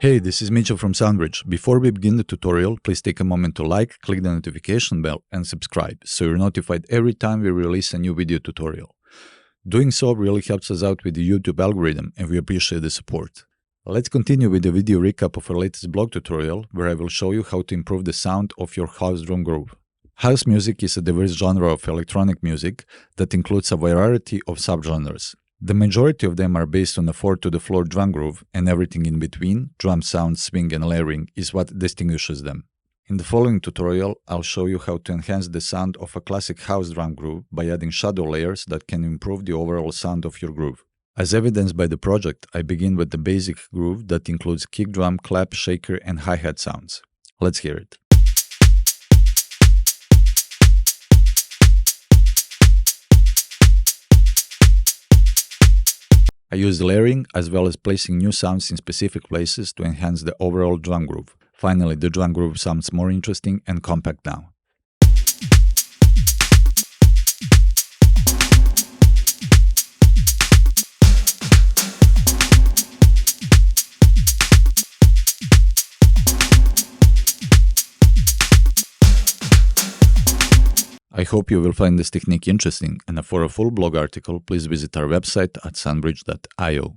Hey, this is Mitchell from Soundbridge. Before we begin the tutorial, please take a moment to like, click the notification bell and subscribe so you're notified every time we release a new video tutorial. Doing so really helps us out with the YouTube algorithm and we appreciate the support. Let's continue with the video recap of our latest blog tutorial where I will show you how to improve the sound of your house drum groove. House music is a diverse genre of electronic music that includes a variety of subgenres. The majority of them are based on a 4-to-the-floor drum groove, and everything in between, drum sound, swing and layering, is what distinguishes them. In the following tutorial, I'll show you how to enhance the sound of a classic house drum groove by adding shadow layers that can improve the overall sound of your groove. As evidenced by the project, I begin with the basic groove that includes kick drum, clap, shaker and hi-hat sounds. Let's hear it. I use layering as well as placing new sounds in specific places to enhance the overall drum groove. Finally, the drum groove sounds more interesting and compact now. I hope you will find this technique interesting, and for a full blog article, please visit our website at sunbridge.io.